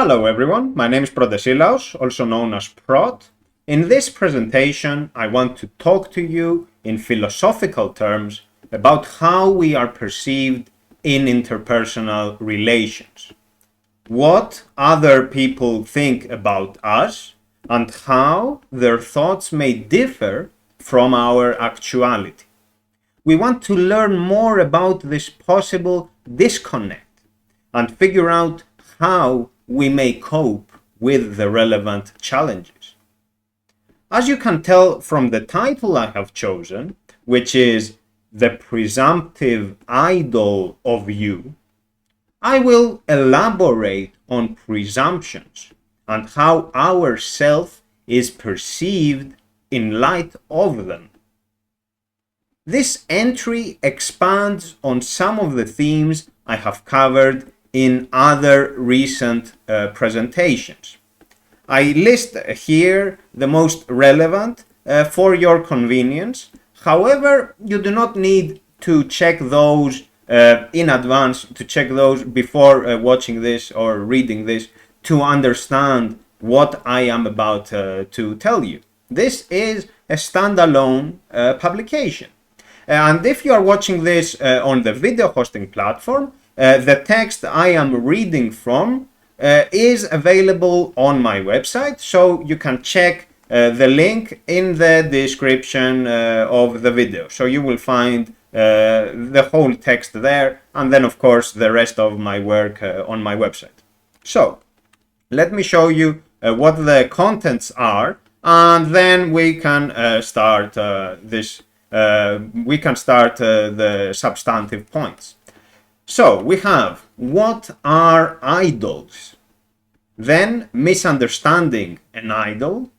Hello everyone, my name is Protesilaos, also known as Prot. In this presentation, I want to talk to you in philosophical terms about how we are perceived in interpersonal relations, what other people think about us, and how their thoughts may differ from our actuality. We want to learn more about this possible disconnect and figure out how we may cope with the relevant challenges. As you can tell from the title I have chosen, which is The Presumptive Idol of You, I will elaborate on presumptions and how our self is perceived in light of them. This entry expands on some of the themes I have covered in other recent presentations. I list here the most relevant for your convenience. However, you do not need to check those in advance, to check those before watching this or reading this to understand what I am about to tell you. This is a standalone publication. And if you are watching this on the video hosting platform, the text I am reading from is available on my website, so you can check the link in the description of the video. So you will find the whole text there, and then of course the rest of my work on my website. So let me show you what the contents are, and then we can start the substantive points. So we have what are idols, then misunderstanding an idol,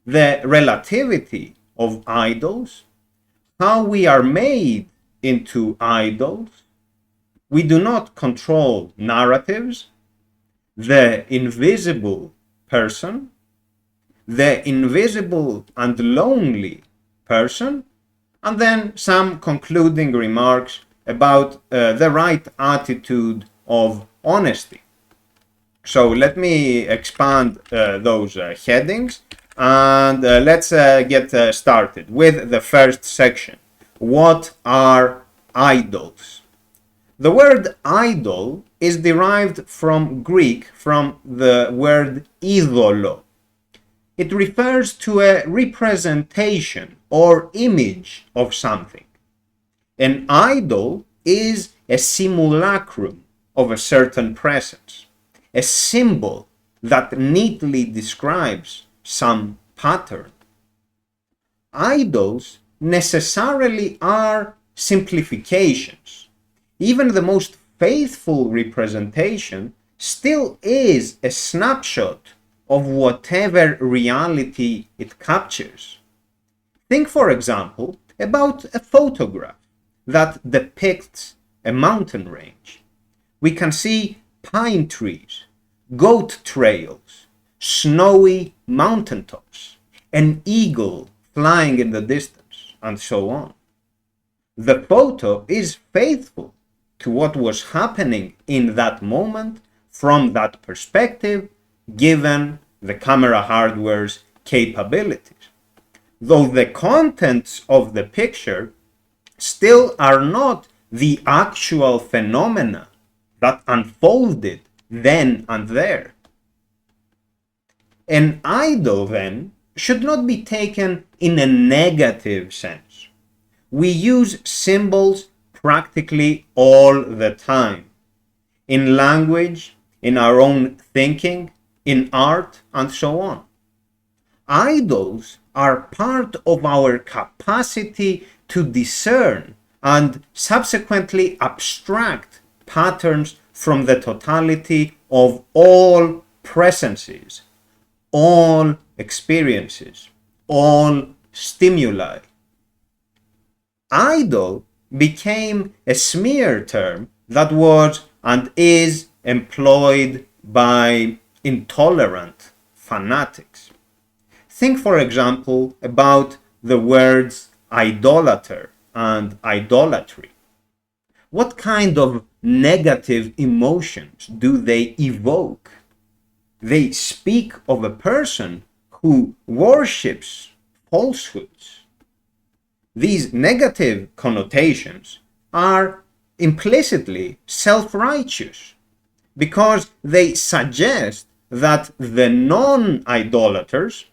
the relativity of idols, how we are made into idols, we do not control narratives, the invisible person, the invisible and lonely person, and then some concluding remarks about the right attitude of honesty. So let me expand those headings, and let's get started with the first section. What are idols? The word idol is derived from Greek, from the word idolo. It refers to a representation or image of something. An idol is a simulacrum of a certain presence, a symbol that neatly describes some pattern. Idols necessarily are simplifications. Even the most faithful representation still is a snapshot of whatever reality it captures. Think, for example, about a photograph that depicts a mountain range. We can see pine trees, goat trails, snowy mountaintops, an eagle flying in the distance, and so on. The photo is faithful to what was happening in that moment from that perspective, given the camera hardware's capabilities, though the contents of the picture still are not the actual phenomena that unfolded then and there. An idol, then, should not be taken in a negative sense. We use symbols practically all the time, in language, in our own thinking, in art, and so on. Idols are part of our capacity to discern and subsequently abstract patterns from the totality of all presences, all experiences, all stimuli. Idol became a smear term that was and is employed by intolerant fanatics. Think, for example, about the words idolater and idolatry. What kind of negative emotions do they evoke? They speak of a person who worships falsehoods. These negative connotations are implicitly self-righteous because they suggest that the non-idolaters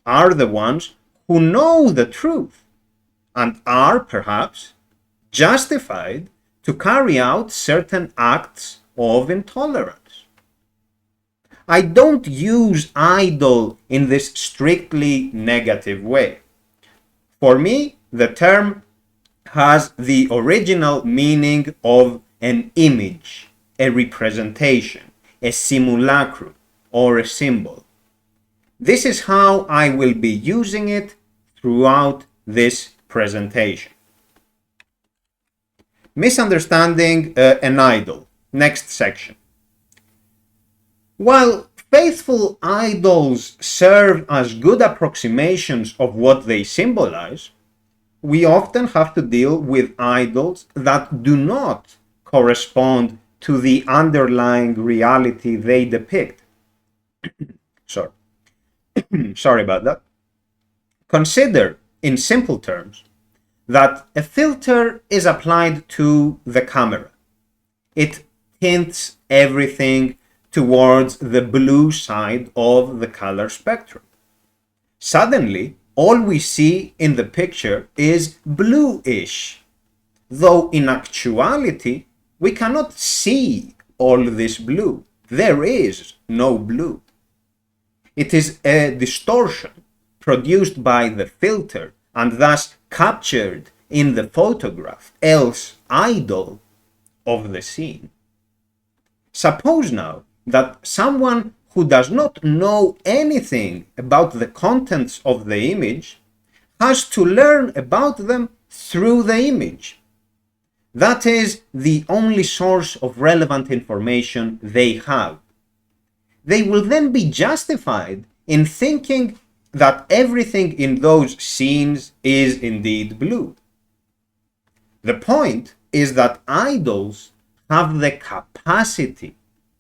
are the ones who know the truth and are perhaps justified to carry out certain acts of intolerance. I don't use idol in this strictly negative way. For me, the term has the original meaning of an image, a representation, a simulacrum, or a symbol. This is how I will be using it throughout this presentation. Misunderstanding an idol. Next section. While faithful idols serve as good approximations of what they symbolize, we often have to deal with idols that do not correspond to the underlying reality they depict. Sorry about that. Consider, in simple terms, that a filter is applied to the camera. It tints everything towards the blue side of the color spectrum. Suddenly, all we see in the picture is bluish, though in actuality, we cannot see all this blue. There is no blue. It is a distortion produced by the filter and thus captured in the photograph, else idol of the scene. Suppose now that someone who does not know anything about the contents of the image has to learn about them through the image. That is the only source of relevant information they have. They will then be justified in thinking that everything in those scenes is indeed blue. The point is that idols have the capacity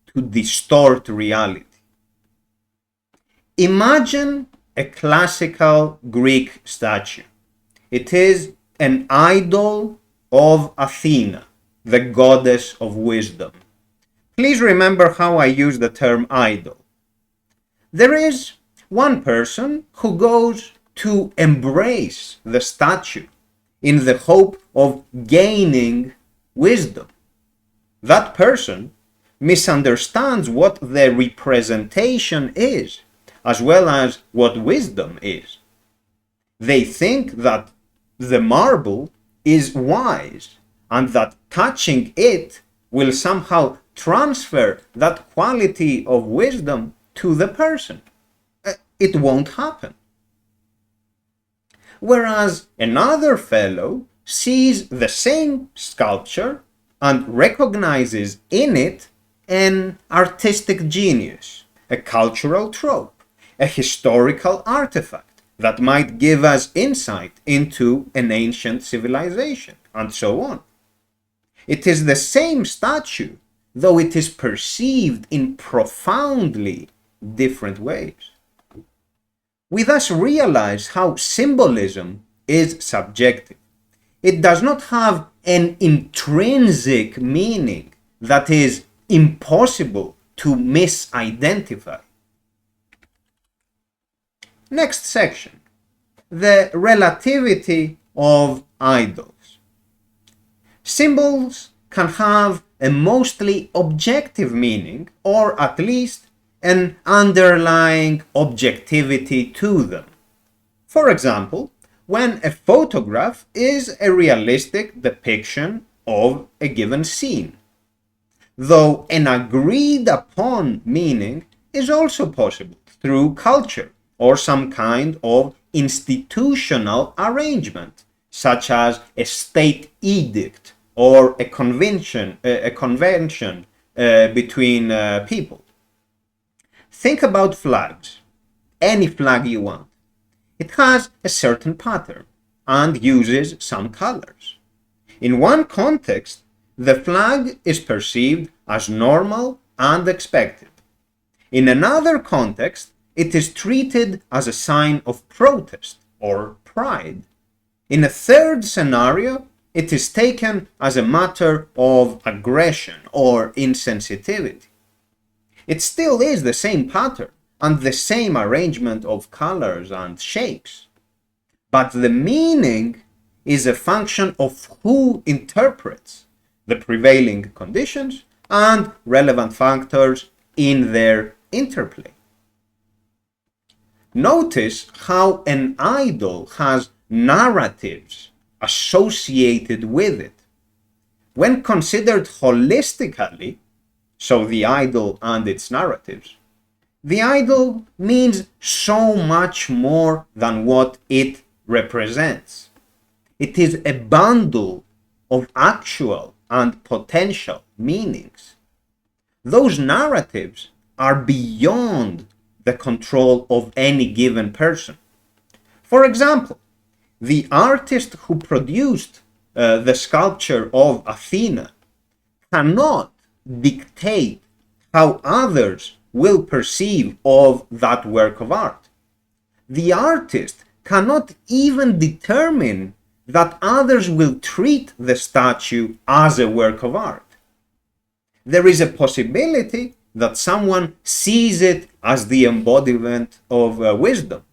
to distort reality. Imagine a classical Greek statue. It is an idol of Athena, the goddess of wisdom. Please remember how I use the term idol. There is one person who goes to embrace the statue in the hope of gaining wisdom. That person misunderstands what the representation is, as well as what wisdom is. They think that the marble is wise and that touching it will somehow transfer that quality of wisdom to the person. It won't happen. Whereas another fellow sees the same sculpture and recognizes in it an artistic genius, a cultural trope, a historical artifact that might give us insight into an ancient civilization, and so on. It is the same statue, though it is perceived in profoundly different ways. We thus realize how symbolism is subjective. It does not have an intrinsic meaning that is impossible to misidentify. Next section, the relativity of idols. Symbols can have a mostly objective meaning, or at least an underlying objectivity to them. For example, when a photograph is a realistic depiction of a given scene, though an agreed upon meaning is also possible through culture or some kind of institutional arrangement, such as a state edict or a convention between people. Think about flags, any flag you want. It has a certain pattern and uses some colors. In one context, the flag is perceived as normal and expected. In another context, it is treated as a sign of protest or pride. In a third scenario, it is taken as a matter of aggression or insensitivity. It still is the same pattern and the same arrangement of colors and shapes, but the meaning is a function of who interprets the prevailing conditions and relevant factors in their interplay. Notice how an idol has narratives associated with it. When considered holistically, so the idol and its narratives, the idol means so much more than what it represents. It is a bundle of actual and potential meanings. Those narratives are beyond the control of any given person. For example, the artist who produced the sculpture of Athena cannot dictate how others will perceive of that work of art. The artist cannot even determine that others will treat the statue as a work of art. There is a possibility that someone sees it as the embodiment of wisdom,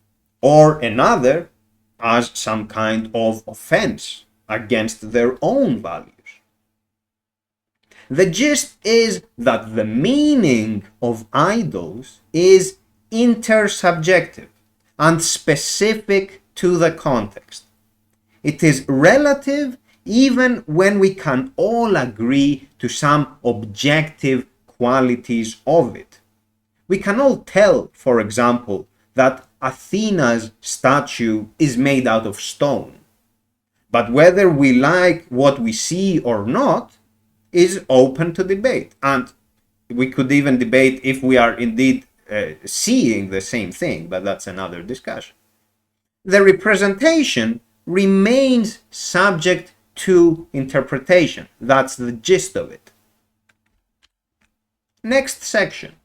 or another as some kind of offense against their own values. The gist is that the meaning of idols is intersubjective and specific to the context. It is relative even when we can all agree to some objective qualities of it. We can all tell, for example, that Athena's statue is made out of stone. But whether we like what we see or not is open to debate. And we could even debate if we are indeed seeing the same thing, but that's another discussion. The representation remains subject to interpretation. That's the gist of it. Next section.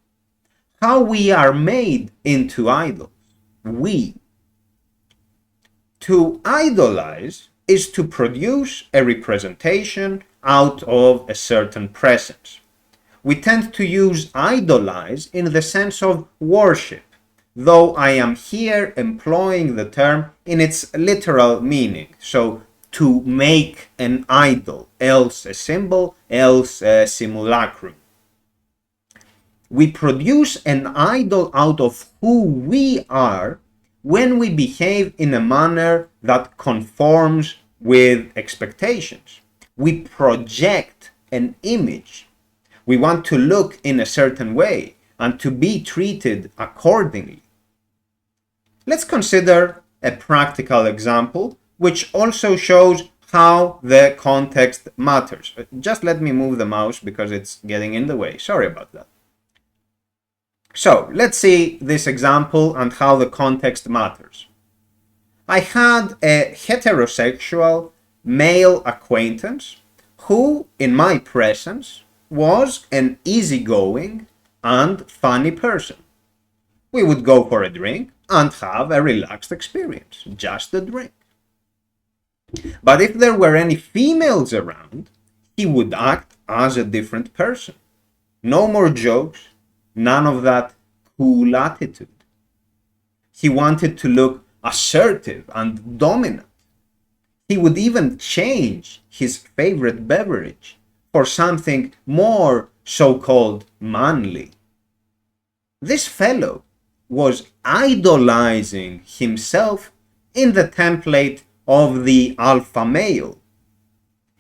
How we are made into idols. We. To idolize is to produce a representation out of a certain presence. We tend to use idolize in the sense of worship, though I am here employing the term in its literal meaning. So, to make an idol, else a symbol, else a simulacrum. We produce an idol out of who we are when we behave in a manner that conforms with expectations. We project an image. We want to look in a certain way and to be treated accordingly. Let's consider a practical example which also shows how the context matters. Just let me move the mouse because it's getting in the way. Sorry about that. So let's see this example and how the context matters. I had a heterosexual male acquaintance who, in my presence, was an easygoing and funny person. We would go for a drink and have a relaxed experience, just a drink. But if there were any females around, he would act as a different person. No more jokes, none of that cool attitude. He wanted to look assertive and dominant. He would even change his favorite beverage for something more so-called manly. This fellow was idolizing himself in the template of the alpha male.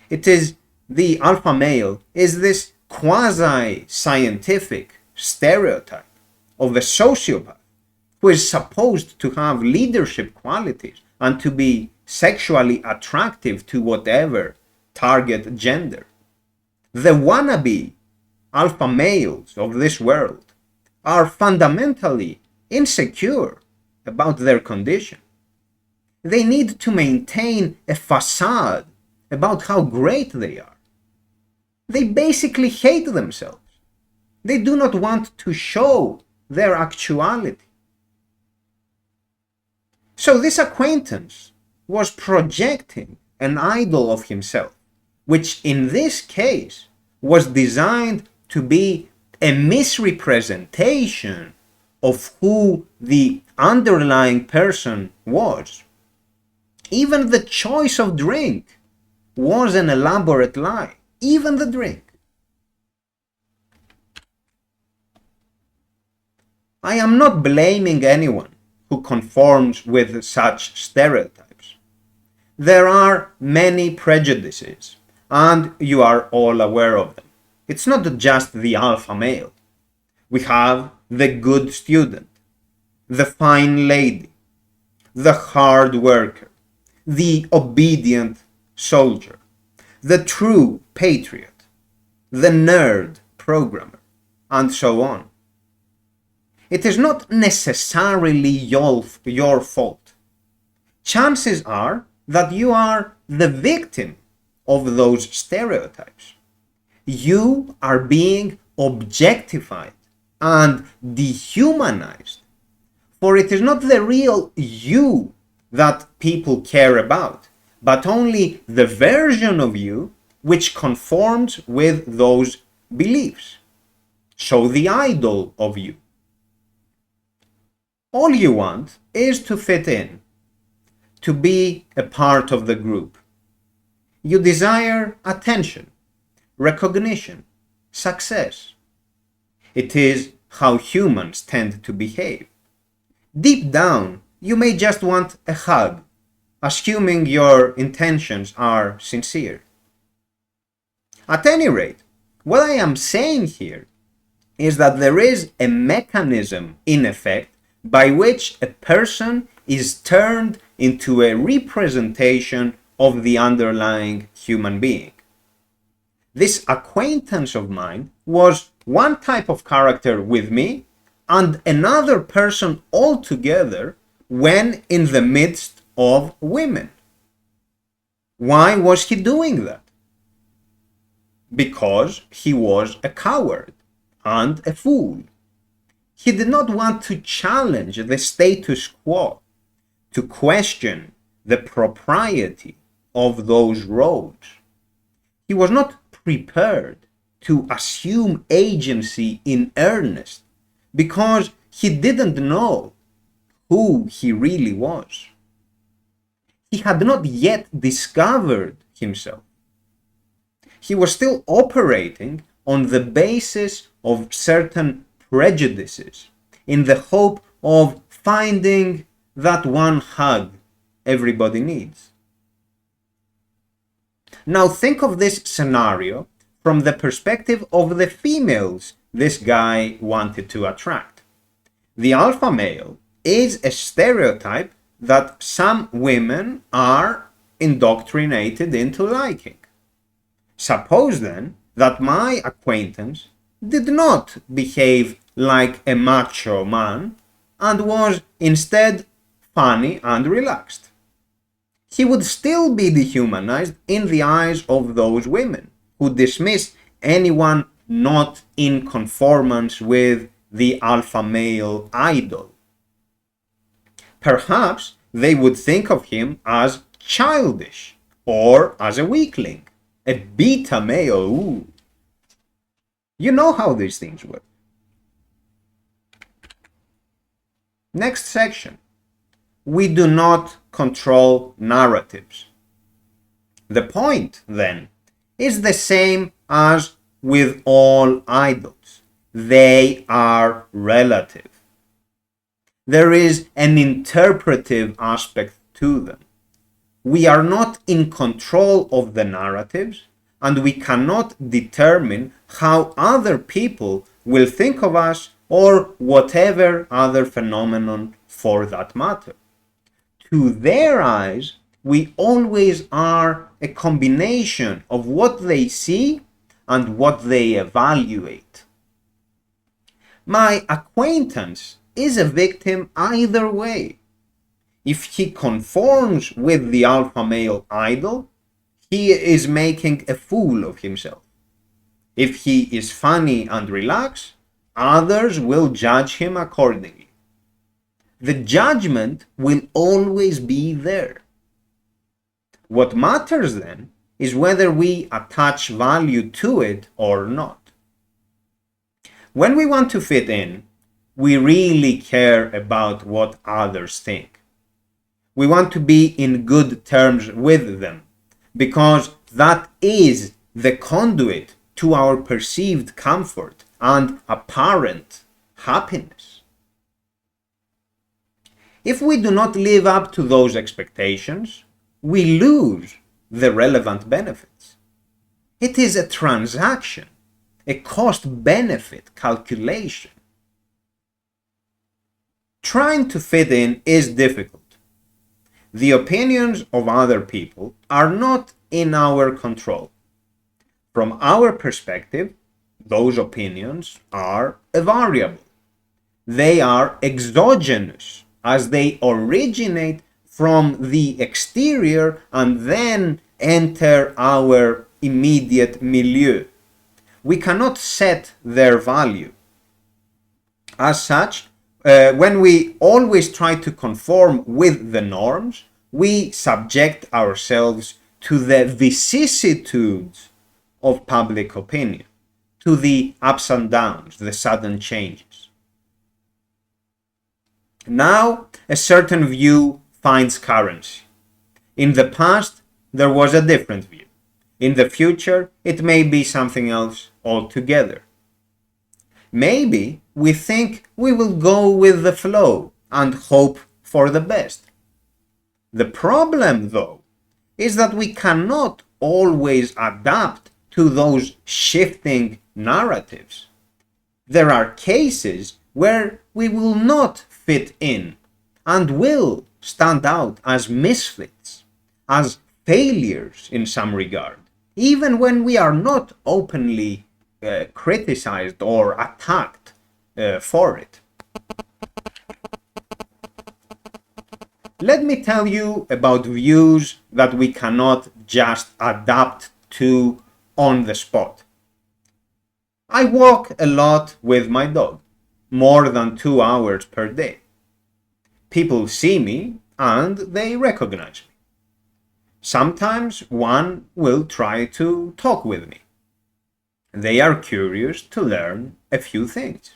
The alpha male is this quasi-scientific stereotype of a sociopath who is supposed to have leadership qualities and to be sexually attractive to whatever target gender. The wannabe alpha males of this world are fundamentally insecure about their condition. They need to maintain a facade about how great they are. They basically hate themselves. They do not want to show their actuality. So this acquaintance was projecting an idol of himself, which in this case was designed to be a misrepresentation of who the underlying person was. Even the choice of drink was an elaborate lie, even the drink. I am not blaming anyone who conforms with such stereotypes. There are many prejudices, and you are all aware of them. It's not just the alpha male. We have the good student, the fine lady, the hard worker, the obedient soldier, the true patriot, the nerd programmer, and so on. It is not necessarily your fault. Chances are that you are the victim of those stereotypes. You are being objectified and dehumanized, for it is not the real you that people care about, but only the version of you which conforms with those beliefs. So the idol of you. All you want is to fit in, to be a part of the group. You desire attention, recognition, success. It is how humans tend to behave. Deep down, you may just want a hug, assuming your intentions are sincere. At any rate, what I am saying here is that there is a mechanism in effect by which a person is turned into a representation of the underlying human being. This acquaintance of mine was one type of character with me and another person altogether when in the midst of women. Why was he doing that? Because he was a coward and a fool. He did not want to challenge the status quo, to question the propriety of those roles. He was not prepared to assume agency in earnest because he didn't know who he really was. He had not yet discovered himself. He was still operating on the basis of certain prejudices in the hope of finding that one hug everybody needs. Now think of this scenario from the perspective of the females this guy wanted to attract. The alpha male is a stereotype that some women are indoctrinated into liking. Suppose then that my acquaintance did not behave like a macho man and was instead funny and relaxed. He would still be dehumanized in the eyes of those women who dismiss anyone not in conformance with the alpha male idol. Perhaps they would think of him as childish or as a weakling, a beta male. Ooh. You know how these things work. Next section. We do not control narratives. The point, then, is the same as with all idols. They are relative. There is an interpretive aspect to them. We are not in control of the narratives, and we cannot determine how other people will think of us or whatever other phenomenon for that matter. To their eyes, we always are a combination of what they see and what they evaluate. My acquaintance is a victim either way. If he conforms with the alpha male idol, he is making a fool of himself. If he is funny and relaxed, others will judge him accordingly. The judgment will always be there. What matters then is whether we attach value to it or not. When we want to fit in, we really care about what others think. We want to be in good terms with them because that is the conduit to our perceived comfort and apparent happiness. If we do not live up to those expectations, we lose the relevant benefits. It is a transaction, a cost-benefit calculation. Trying to fit in is difficult. The opinions of other people are not in our control. From our perspective, those opinions are a variable. They are exogenous as they originate from the exterior and then enter our immediate milieu. We cannot set their value. As such, when we always try to conform with the norms, we subject ourselves to the vicissitudes of public opinion, to the ups and downs, the sudden changes. Now, a certain view finds currency. In the past, there was a different view. In the future, it may be something else altogether. Maybe we think we will go with the flow and hope for the best. The problem, though, is that we cannot always adapt to those shifting narratives. There are cases where we will not fit in and will stand out as misfits, as failures in some regard, even when we are not openly criticized or attacked for it. Let me tell you about views that we cannot just adapt to on the spot. I walk a lot with my dog, more than 2 hours per day. People see me and they recognize me. Sometimes one will try to talk with me. They are curious to learn a few things.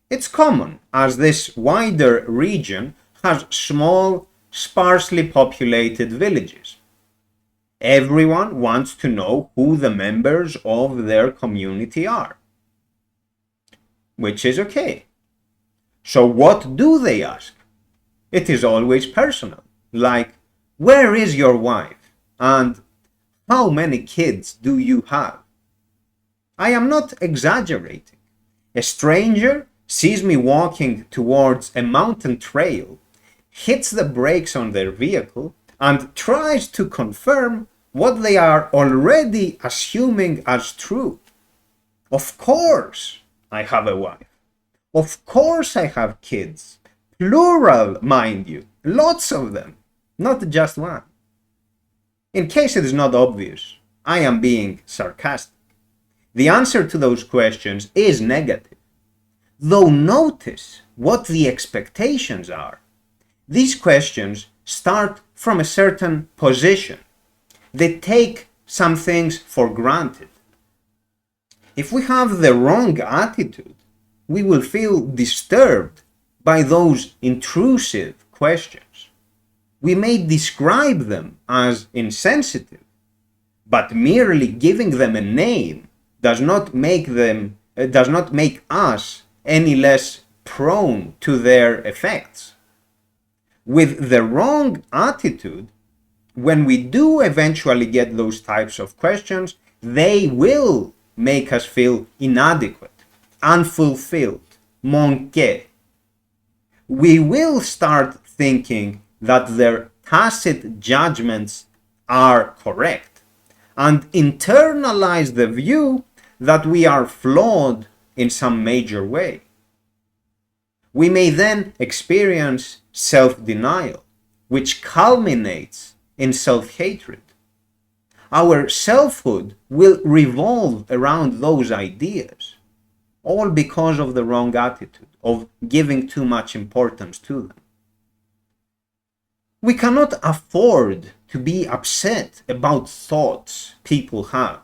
It's common as this wider region has small, sparsely populated villages. Everyone wants to know who the members of their community are, which is okay. So what do they ask? It is always personal, like, where is your wife? And how many kids do you have? I am not exaggerating. A stranger sees me walking towards a mountain trail, hits the brakes on their vehicle, and tries to confirm what they are already assuming as true. Of course I have a wife. Of course I have kids. Plural, mind you. Lots of them. Not just one. In case it is not obvious, I am being sarcastic. The answer to those questions is negative. Though notice what the expectations are. These questions start from a certain position. They take some things for granted. If we have the wrong attitude, we will feel disturbed by those intrusive questions. We may describe them as insensitive, but merely giving them a name does not make us any less prone to their effects. With the wrong attitude, when we do eventually get those types of questions, they will make us feel inadequate, unfulfilled, manqué. We will start thinking that their tacit judgments are correct and internalize the view that we are flawed in some major way. We may then experience self-denial, which culminates in self-hatred. Our selfhood will revolve around those ideas. all because of the wrong attitude, of giving too much importance to them. We cannot afford to be upset about thoughts people have,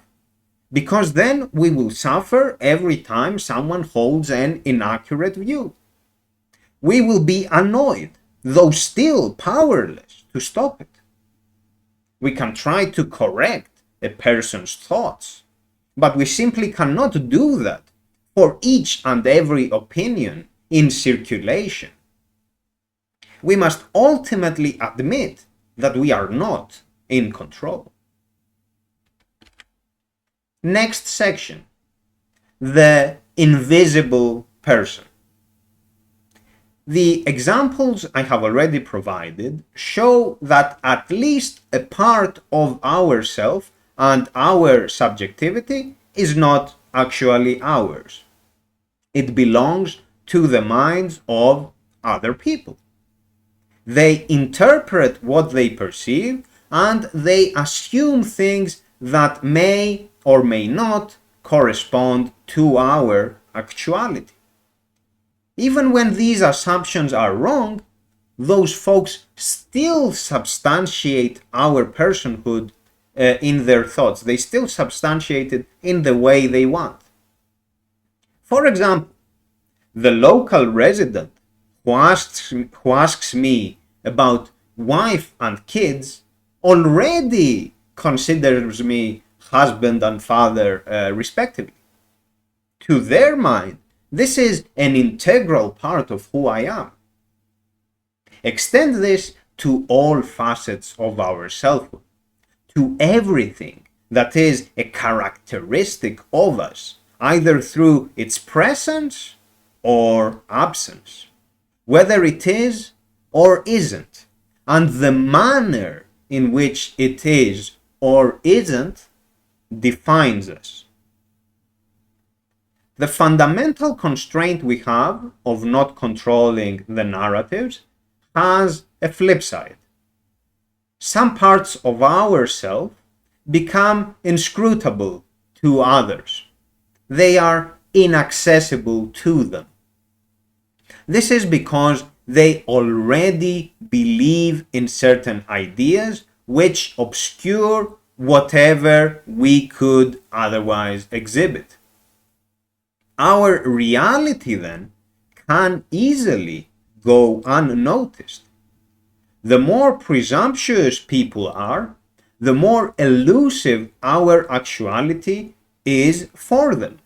because then we will suffer every time someone holds an inaccurate view. We will be annoyed, though still powerless to stop it. We can try to correct a person's thoughts, but we simply cannot do that for each and every opinion in circulation. We must ultimately admit that we are not in control. Next section, the invisible person. The examples I have already provided show that at least a part of ourself and our subjectivity is not actually ours. It belongs to the minds of other people. They interpret what they perceive and they assume things that may or may not correspond to our actuality. Even when these assumptions are wrong, those folks still substantiate our personhood in their thoughts. They still substantiate it in the way they want. For example, the local resident who asks me about wife and kids already considers me husband and father, respectively. To their mind, this is an integral part of who I am. Extend this to all facets of our selfhood, to everything that is a characteristic of us, either through its presence or absence, whether it is or isn't, and the manner in which it is or isn't defines us. The fundamental constraint we have of not controlling the narratives has a flip side. Some parts of ourself become inscrutable to others. They are inaccessible to them. This is because they already believe in certain ideas which obscure whatever we could otherwise exhibit. Our reality then can easily go unnoticed. The more presumptuous people are, the more elusive our actuality is for them.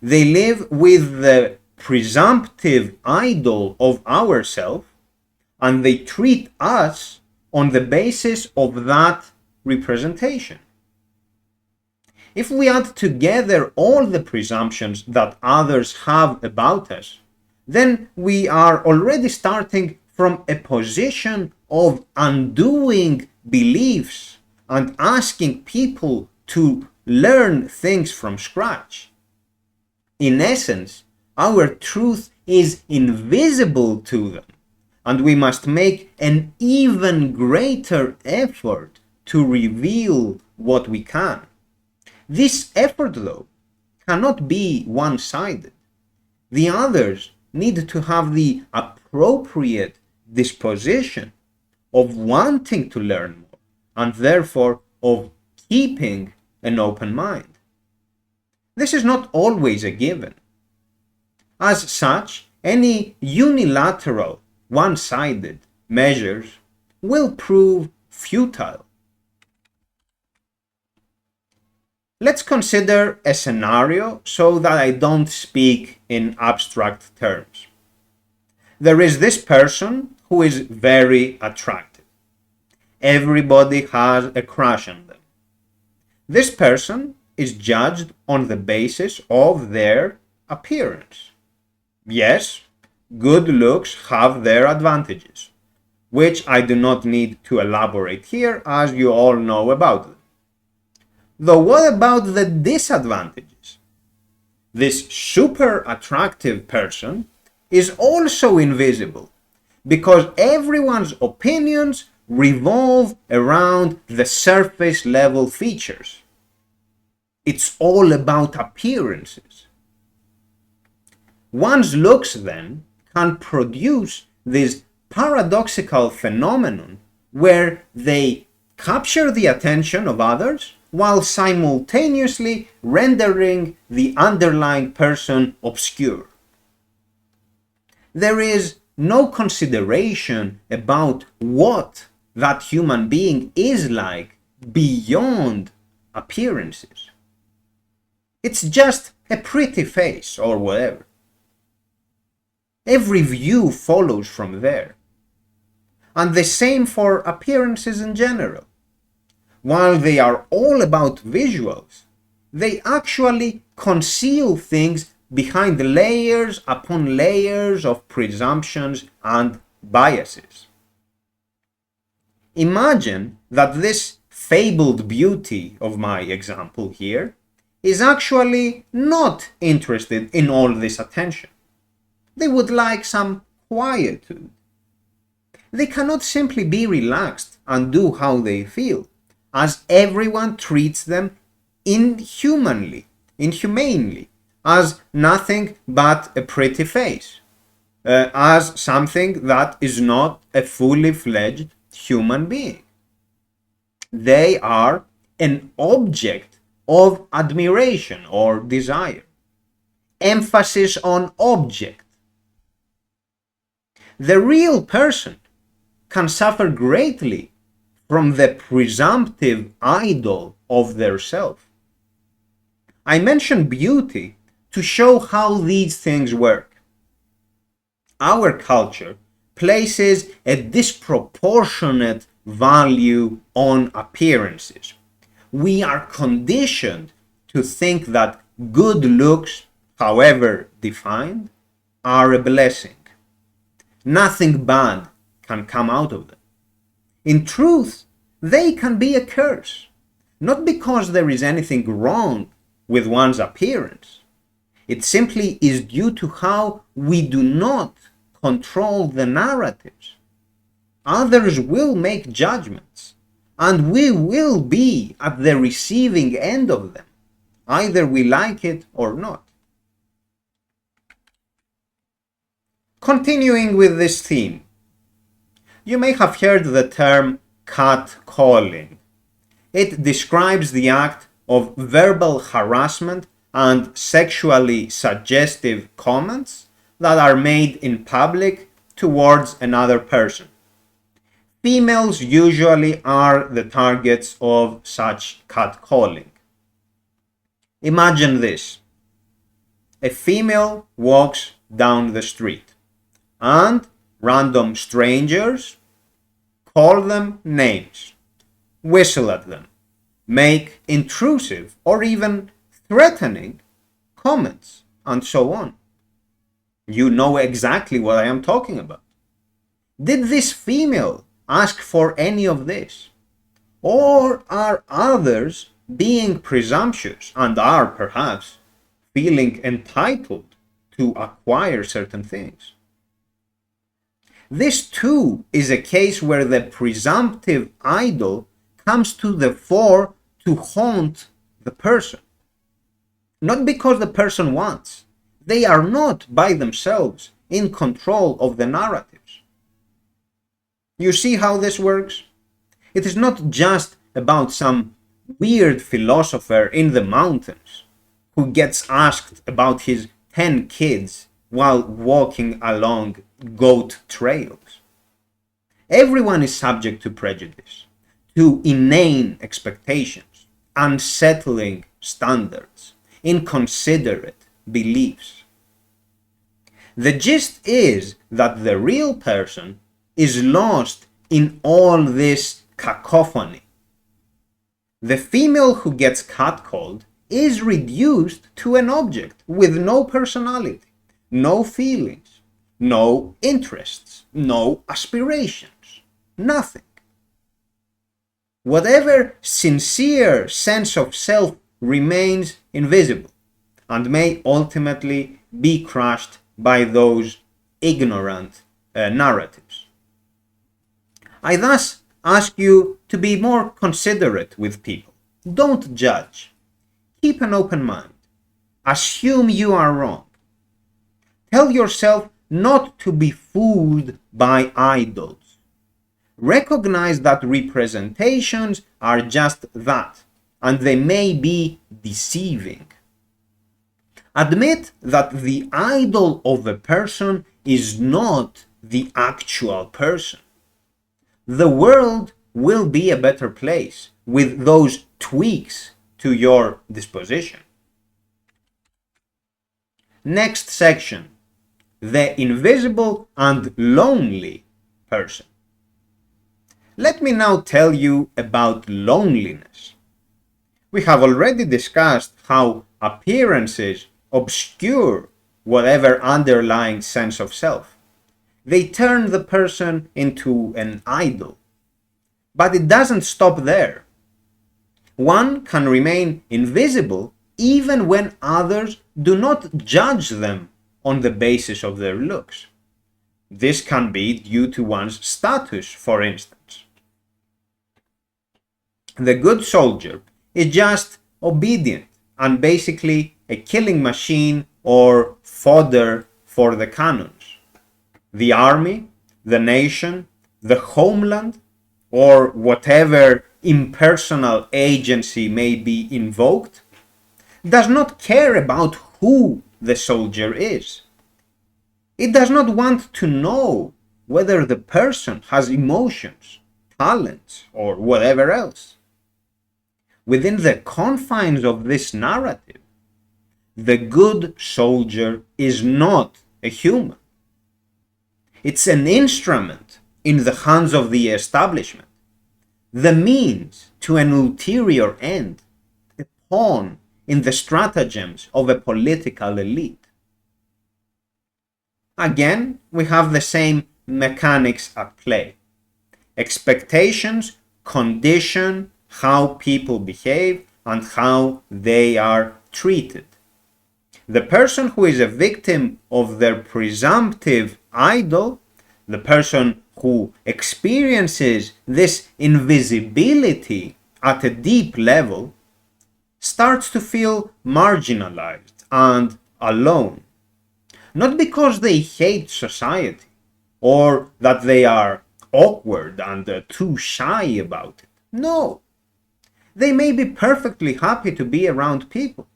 They live with the presumptive idol of ourself, and they treat us on the basis of that representation. If we add together all the presumptions that others have about us, then we are already starting from a position of undoing beliefs and asking people to learn things from scratch. In essence, our truth is invisible to them, and we must make an even greater effort to reveal what we can. This effort, though, cannot be one-sided. The others need to have the appropriate disposition of wanting to learn more, and therefore of keeping an open mind. This is not always a given. As such, any unilateral, one-sided measures will prove futile. Let's consider a scenario so that I don't speak in abstract terms. There is this person who is very attractive. Everybody has a crush on them. This person is judged on the basis of their appearance. Yes, good looks have their advantages, which I do not need to elaborate here, as you all know about them. Though what about the disadvantages? This super attractive person is also invisible because everyone's opinions revolve around the surface level features. It's all about appearances. One's looks, then, can produce this paradoxical phenomenon where they capture the attention of others while simultaneously rendering the underlying person obscure. There is no consideration about what that human being is like beyond appearances. It's just a pretty face or whatever. Every view follows from there. And the same for appearances in general. While they are all about visuals, they actually conceal things behind layers upon layers of presumptions and biases. Imagine that this fabled beauty of my example here is actually not interested in all this attention. They would like some quietude. They cannot simply be relaxed and do how they feel, as everyone treats them inhumanely, as nothing but a pretty face, as something that is not a fully fledged human being. They are an object of admiration or desire. Emphasis on object. The real person can suffer greatly from the presumptive idol of their self. I mention beauty to show how these things work. Our culture places a disproportionate value on appearances. We are conditioned to think that good looks, however defined, are a blessing. Nothing bad can come out of them. In truth, they can be a curse, not because there is anything wrong with one's appearance. It simply is due to how we do not control the narratives. Others will make judgments, and we will be at the receiving end of them, either we like it or not. Continuing with this theme, you may have heard the term catcalling. It describes the act of verbal harassment and sexually suggestive comments that are made in public towards another person. Females usually are the targets of such catcalling. Imagine this. A female walks down the street and random strangers call them names, whistle at them, make intrusive or even threatening comments, and so on. You know exactly what I am talking about. Did this female ask for any of this? Or are others being presumptuous and are perhaps feeling entitled to acquire certain things? This too is a case where the presumptive idol comes to the fore to haunt the person. Not because the person wants. They are not by themselves in control of the narratives. You see how this works? It is not just about some weird philosopher in the mountains who gets asked about his 10 kids while walking along goat trails. Everyone is subject to prejudice, to inane expectations, unsettling standards, inconsiderate beliefs. The gist is that the real person is lost in all this cacophony. The female who gets catcalled is reduced to an object with no personality, no feelings, no interests, no aspirations, nothing. Whatever sincere sense of self remains invisible and may ultimately be crushed by those ignorant narratives. I thus ask you to be more considerate with people. Don't judge. Keep an open mind. Assume you are wrong. Tell yourself not to be fooled by idols. Recognize that representations are just that, and they may be deceiving. Admit that the idol of a person is not the actual person. The world will be a better place with those tweaks to your disposition. Next section, the invisible and lonely person. Let me now tell you about loneliness. We have already discussed how appearances obscure whatever underlying sense of self. They turn the person into an idol. But it doesn't stop there. One can remain invisible even when others do not judge them on the basis of their looks. This can be due to one's status, for instance. The good soldier is just obedient and basically a killing machine or fodder for the cannons. The army, the nation, the homeland, or whatever impersonal agency may be invoked, does not care about who the soldier is. It does not want to know whether the person has emotions, talents, or whatever else. Within the confines of this narrative, the good soldier is not a human. It's an instrument in the hands of the establishment, the means to an ulterior end, a pawn in the stratagems of a political elite. Again, we have the same mechanics at play. Expectations condition how people behave and how they are treated. The person who is a victim of their presumptive idol, the person who experiences this invisibility at a deep level, starts to feel marginalized and alone. Not because they hate society or that they are awkward and too shy about it. No. They may be perfectly happy to be around people.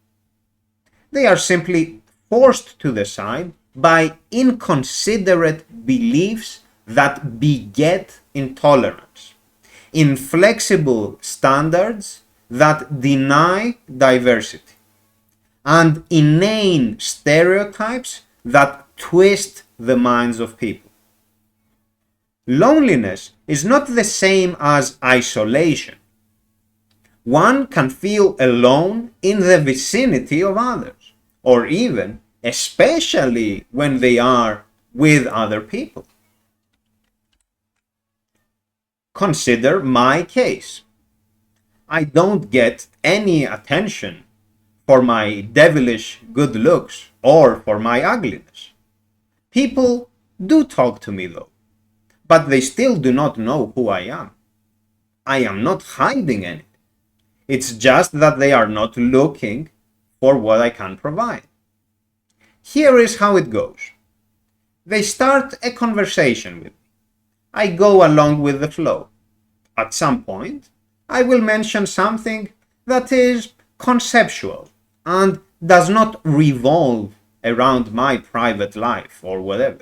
They are simply forced to the side by inconsiderate beliefs that beget intolerance, inflexible standards that deny diversity, and inane stereotypes that twist the minds of people. Loneliness is not the same as isolation. One can feel alone in the vicinity of others, or even, especially when they are with other people. Consider my case. I don't get any attention for my devilish good looks or for my ugliness. People do talk to me though, but they still do not know who I am. I am not hiding anything. It's just that they are not looking for what I can provide. Here is how it goes. They start a conversation with me. I go along with the flow. At some point, I will mention something that is conceptual and does not revolve around my private life or whatever.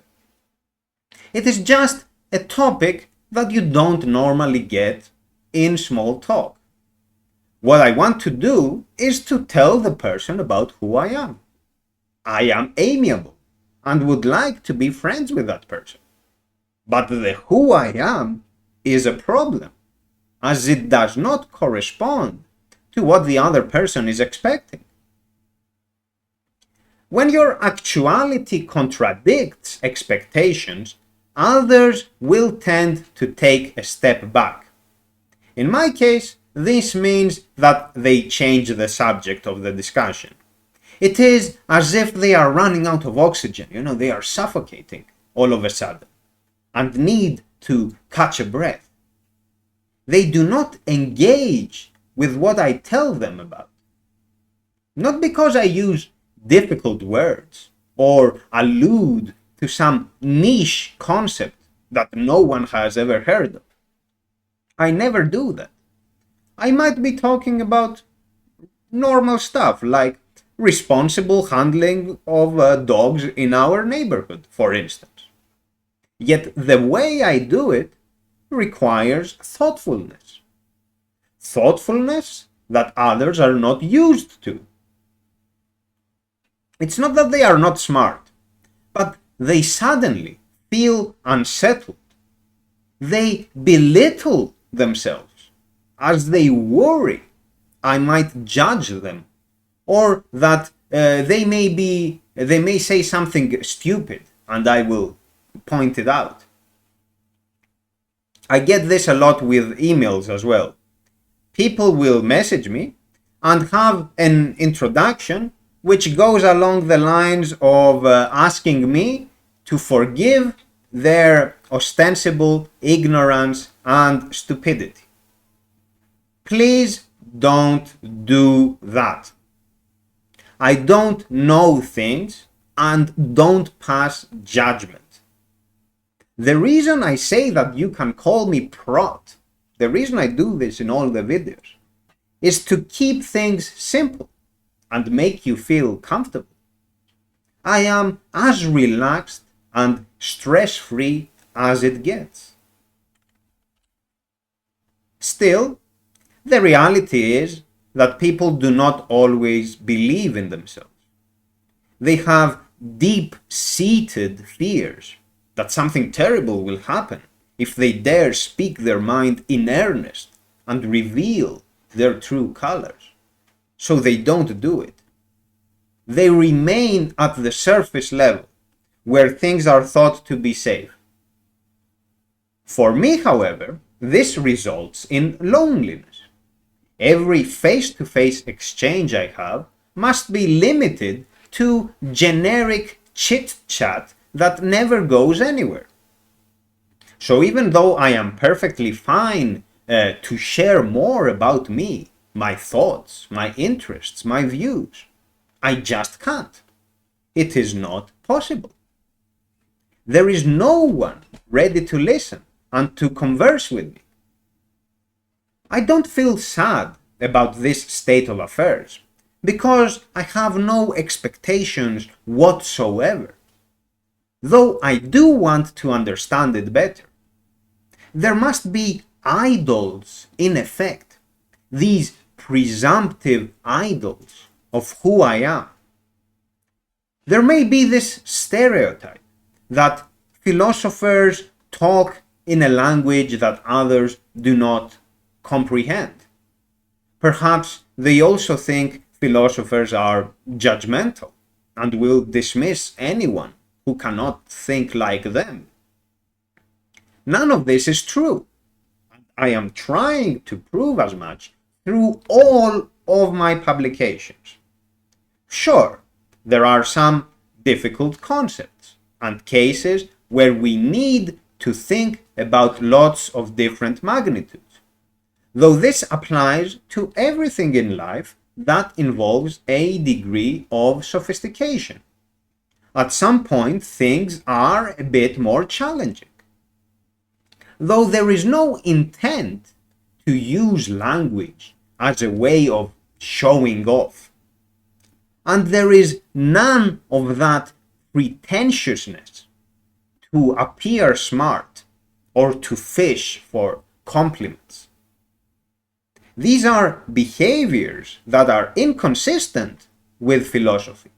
It is just a topic that you don't normally get in small talk. What I want to do is to tell the person about who I am. I am amiable and would like to be friends with that person. But the who I am is a problem, as it does not correspond to what the other person is expecting. When your actuality contradicts expectations, others will tend to take a step back. In my case, this means that they change the subject of the discussion. It is as if they are running out of oxygen, they are suffocating all of a sudden and need to catch a breath. They do not engage with what I tell them about. Not because I use difficult words or allude to some niche concept that no one has ever heard of. I never do that. I might be talking about normal stuff like responsible handling of dogs in our neighborhood, for instance. Yet the way I do it requires thoughtfulness. Thoughtfulness that others are not used to. It's not that they are not smart, but they suddenly feel unsettled. They belittle themselves as they worry I might judge them, or that they may say something stupid and I will point it out. I get this a lot with emails as well. People will message me and have an introduction which goes along the lines of asking me to forgive their ostensible ignorance and stupidity. Please don't do that. I don't know things and don't pass judgment. The reason I say that you can call me prot, the reason I do this in all the videos, is to keep things simple and make you feel comfortable. I am as relaxed and stress-free as it gets. Still, the reality is that people do not always believe in themselves. They have deep-seated fears that something terrible will happen if they dare speak their mind in earnest and reveal their true colors. So they don't do it. They remain at the surface level, where things are thought to be safe. For me, however, this results in loneliness. Every face-to-face exchange I have must be limited to generic chit-chat that never goes anywhere. So even though I am perfectly fine to share more about me, my thoughts, my interests, my views, I just can't. It is not possible. There is no one ready to listen and to converse with me. I don't feel sad about this state of affairs because I have no expectations whatsoever, though I do want to understand it better. There must be idols in effect, these presumptive idols of who I am. There may be this stereotype that philosophers talk in a language that others do not comprehend. Perhaps they also think philosophers are judgmental and will dismiss anyone who cannot think like them. None of this is true. I am trying to prove as much through all of my publications. Sure, there are some difficult concepts and cases where we need to think about lots of different magnitudes, though this applies to everything in life that involves a degree of sophistication. At some point, things are a bit more challenging. Though there is no intent to use language as a way of showing off, and there is none of that pretentiousness to appear smart or to fish for compliments. These are behaviors that are inconsistent with philosophy.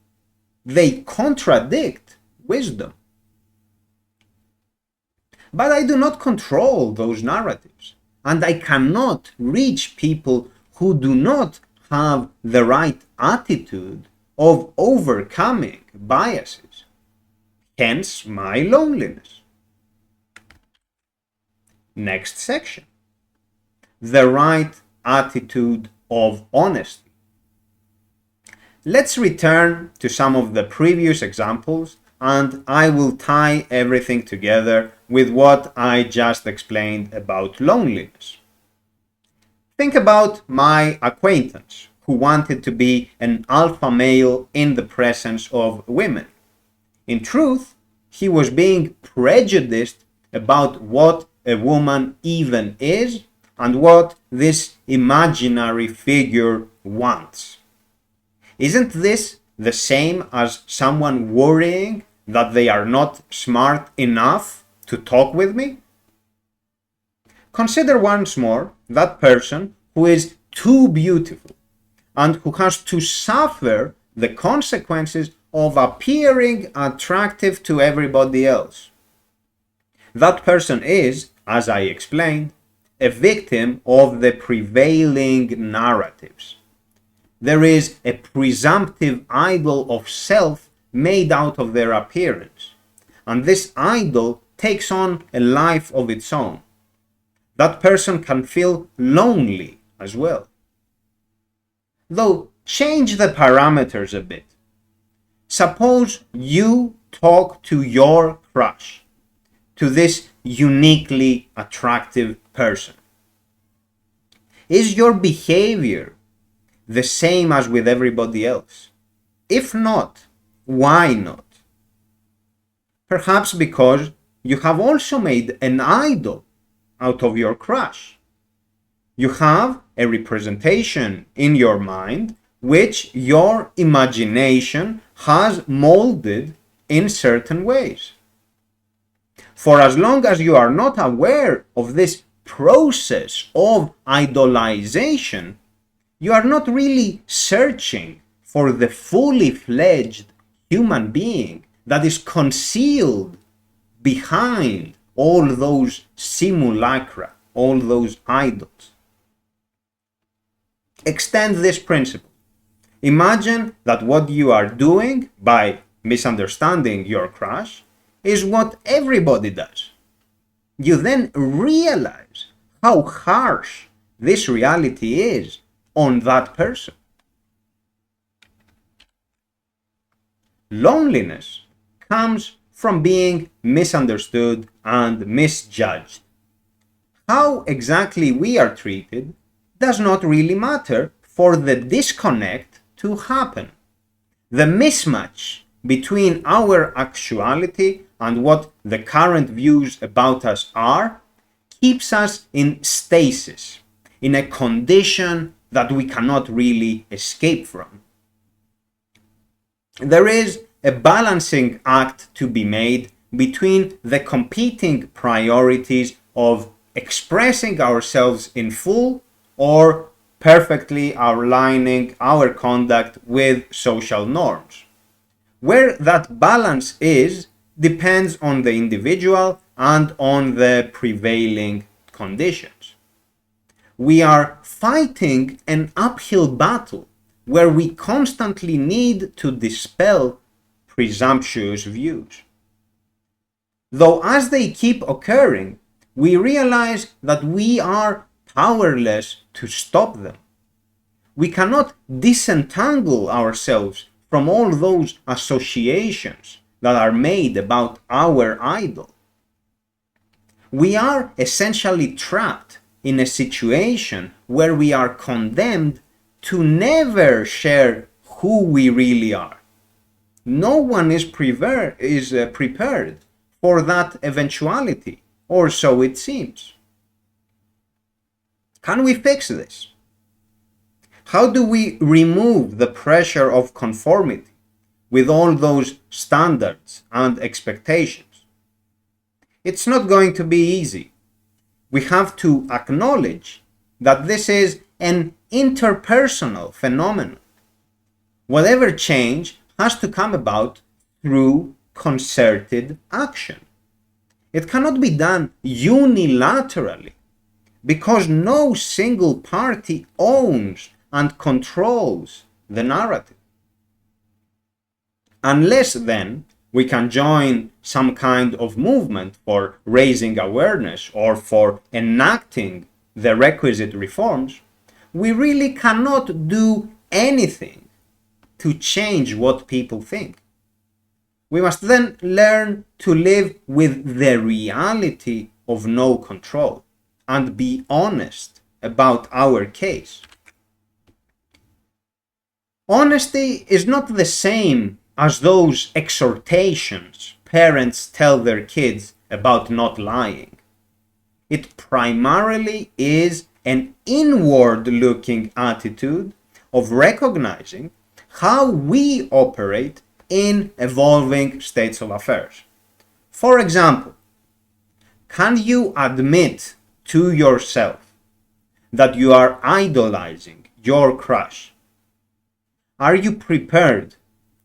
They contradict wisdom. But I do not control those narratives, and I cannot reach people who do not have the right attitude of overcoming biases. Hence my loneliness. Next section. The right attitude of honesty. Let's return to some of the previous examples and I will tie everything together with what I just explained about loneliness. Think about my acquaintance who wanted to be an alpha male in the presence of women. In truth, he was being prejudiced about what a woman even is and what this imaginary figure wants. Isn't this the same as someone worrying that they are not smart enough to talk with me? Consider once more that person who is too beautiful and who has to suffer the consequences of appearing attractive to everybody else. That person is, as I explained, a victim of the prevailing narratives. There is a presumptive idol of self made out of their appearance, and this idol takes on a life of its own. That person can feel lonely as well. Though, change the parameters a bit. Suppose you talk to your crush, to this uniquely attractive person. Is your behavior the same as with everybody else? If not, why not? Perhaps because you have also made an idol out of your crush. You have a representation in your mind which your imagination has molded in certain ways. For as long as you are not aware of this process of idolization, you are not really searching for the fully fledged human being that is concealed behind all those simulacra, all those idols. Extend this principle. Imagine that what you are doing by misunderstanding your crush is what everybody does. You then realize how harsh this reality is on that person. Loneliness comes from being misunderstood and misjudged. How exactly we are treated does not really matter for the disconnect to happen. The mismatch between our actuality and what the current views about us are keeps us in stasis, in a condition that we cannot really escape from. There is a balancing act to be made between the competing priorities of expressing ourselves in full or perfectly aligning our conduct with social norms. Where that balance is depends on the individual and on the prevailing conditions. We are fighting an uphill battle where we constantly need to dispel presumptuous views. Though as they keep occurring, we realize that we are powerless to stop them. We cannot disentangle ourselves from all those associations that are made about our idol. We are essentially trapped in a situation where we are condemned to never share who we really are. No one is prepared for that eventuality, or so it seems. Can we fix this? How do we remove the pressure of conformity with all those standards and expectations? It's not going to be easy. We have to acknowledge that this is an interpersonal phenomenon. Whatever change has to come about through concerted action. It cannot be done unilaterally because no single party owns and controls the narrative. Unless then we can join some kind of movement for raising awareness or for enacting the requisite reforms, we really cannot do anything to change what people think. We must then learn to live with the reality of no control and be honest about our case. Honesty is not the same as those exhortations parents tell their kids about not lying. It primarily is an inward-looking attitude of recognizing how we operate in evolving states of affairs. For example, can you admit to yourself that you are idolizing your crush? Are you prepared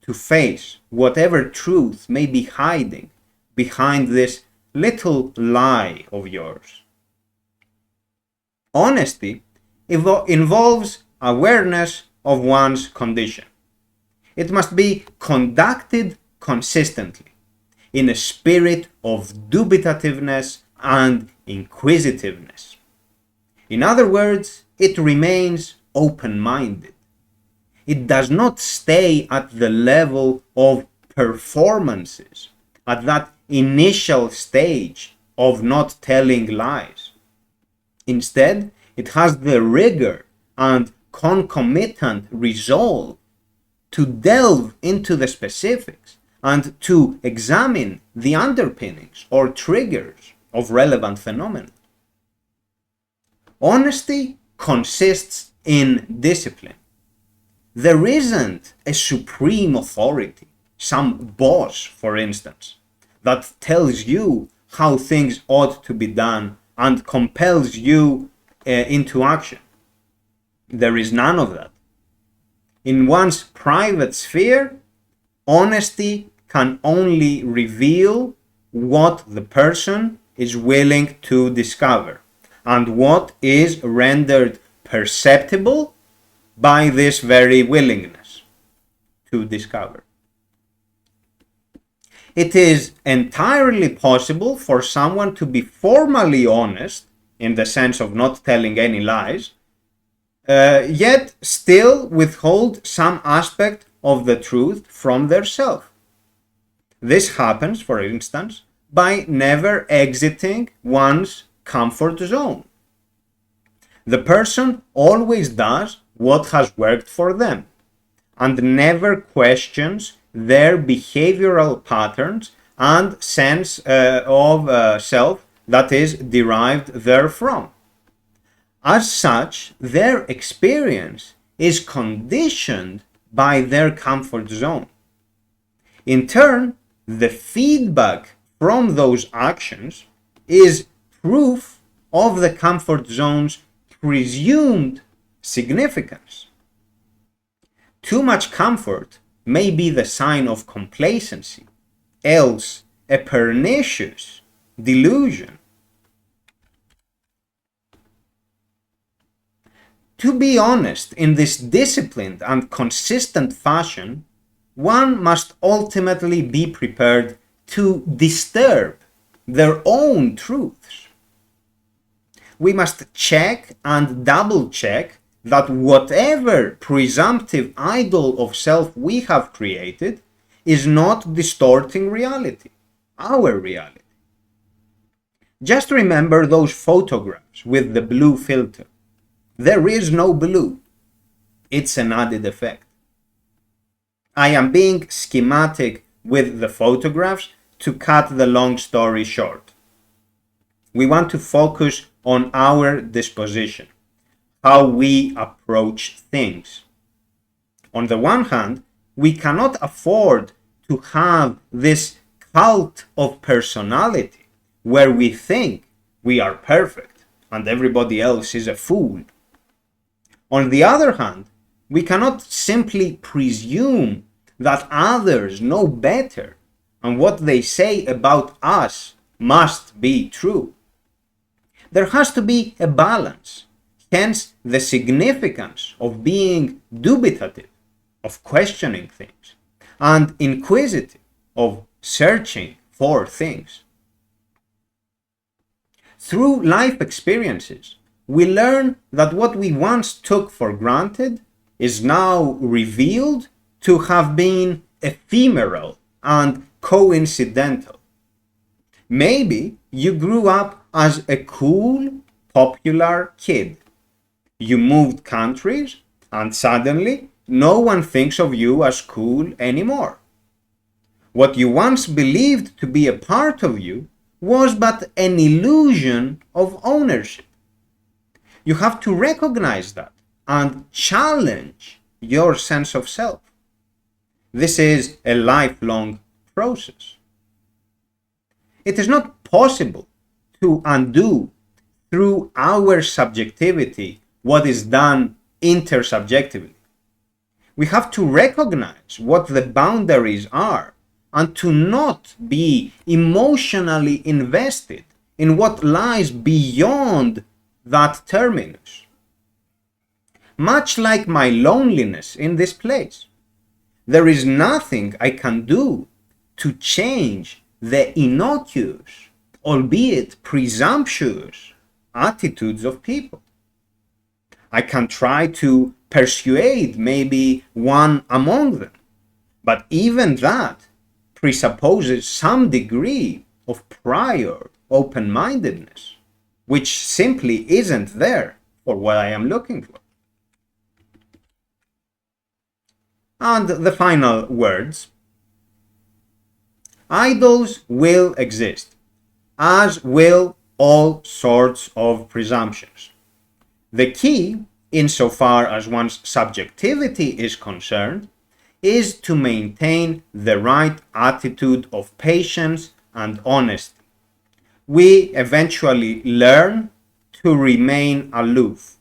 to face whatever truth may be hiding behind this little lie of yours? Honesty involves awareness of one's condition. It must be conducted consistently in a spirit of dubitativeness and inquisitiveness. In other words, it remains open-minded. It does not stay at the level of performances, at that initial stage of not telling lies. Instead, it has the rigor and concomitant resolve to delve into the specifics and to examine the underpinnings or triggers of relevant phenomena. Honesty consists in discipline. There isn't a supreme authority, some boss, for instance, that tells you how things ought to be done and compels you into action. There is none of that. In one's private sphere, honesty can only reveal what the person is willing to discover and what is rendered perceptible by this very willingness to discover. It is entirely possible for someone to be formally honest, in the sense of not telling any lies, yet still withhold some aspect of the truth from their self. This happens, for instance, by never exiting one's comfort zone. The person always does what has worked for them and never questions their behavioral patterns and sense of self that is derived therefrom. As such, their experience is conditioned by their comfort zone. In turn, the feedback from those actions is proof of the comfort zone's presumed significance. Too much comfort may be the sign of complacency, else a pernicious delusion. To be honest in this disciplined and consistent fashion, one must ultimately be prepared to disturb their own truths. We must check and double check that whatever presumptive idol of self we have created is not distorting reality, our reality. Just remember those photographs with the blue filter. There is no blue. It's an added effect. I am being schematic with the photographs to cut the long story short. We want to focus on our disposition, how we approach things. On the one hand, we cannot afford to have this cult of personality where we think we are perfect and everybody else is a fool. On the other hand, we cannot simply presume that others know better and what they say about us must be true. There has to be a balance, hence the significance of being dubitative, of questioning things, and inquisitive, of searching for things. Through life experiences, we learn that what we once took for granted is now revealed to have been ephemeral and coincidental. Maybe you grew up as a cool, popular kid. You moved countries and suddenly no one thinks of you as cool anymore. What you once believed to be a part of you was but an illusion of ownership. You have to recognize that and challenge your sense of self. This is a lifelong process. It is not possible to undo through our subjectivity what is done intersubjectively. We have to recognize what the boundaries are and to not be emotionally invested in what lies beyond that terminus. Much like my loneliness in this place, there is nothing I can do to change the innocuous, albeit presumptuous, attitudes of people. I can try to persuade maybe one among them, but even that presupposes some degree of prior open-mindedness, which simply isn't there for what I am looking for. And the final words: idols will exist, as will all sorts of presumptions. The key, insofar as one's subjectivity is concerned, is to maintain the right attitude of patience and honesty. We eventually learn to remain aloof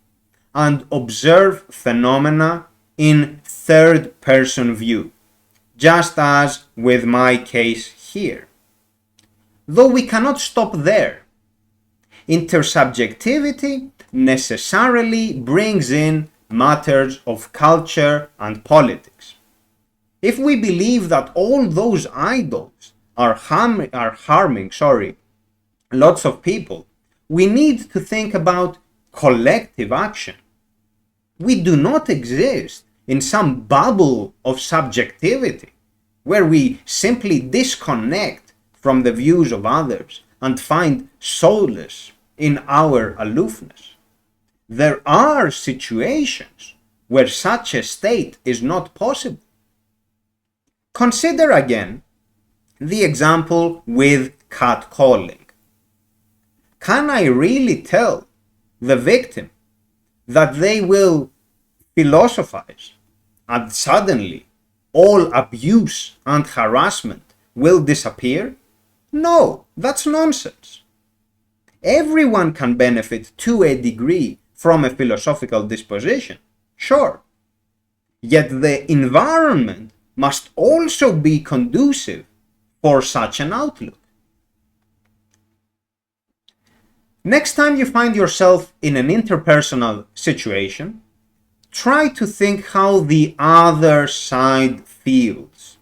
and observe phenomena in third-person view, just as with my case here. Though we cannot stop there, intersubjectivity necessarily brings in matters of culture and politics. If we believe that all those idols are harming lots of people, we need to think about collective action. We do not exist in some bubble of subjectivity where we simply disconnect from the views of others and find solace in our aloofness. There are situations where such a state is not possible. Consider again the example with catcalling. Can I really tell the victim that they will philosophize and suddenly all abuse and harassment will disappear? No, that's nonsense. Everyone can benefit to a degree from a philosophical disposition, sure. Yet the environment must also be conducive for such an outlook. Next time you find yourself in an interpersonal situation, try to think how the other side feels.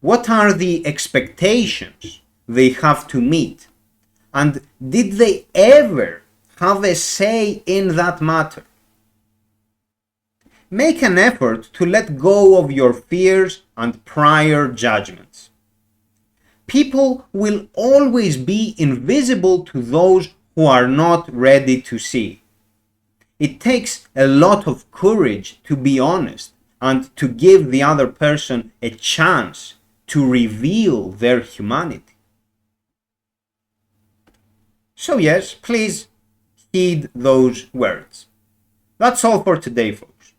What are the expectations they have to meet? And did they ever have a say in that matter? Make an effort to let go of your fears and prior judgments. People will always be invisible to those who are not ready to see. It takes a lot of courage to be honest and to give the other person a chance to reveal their humanity. So yes, please heed those words. That's all for today, folks.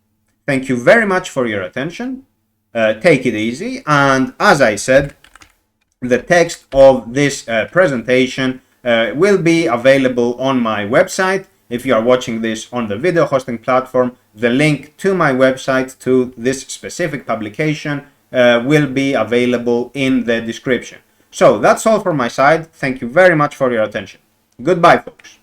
Thank you very much for your attention. Take it easy, and as I said, the text of this presentation will be available on my website. If you are watching this on the video hosting platform, the link to my website to this specific publication will be available in the description. So that's all from my side. Thank you very much for your attention. Goodbye, folks.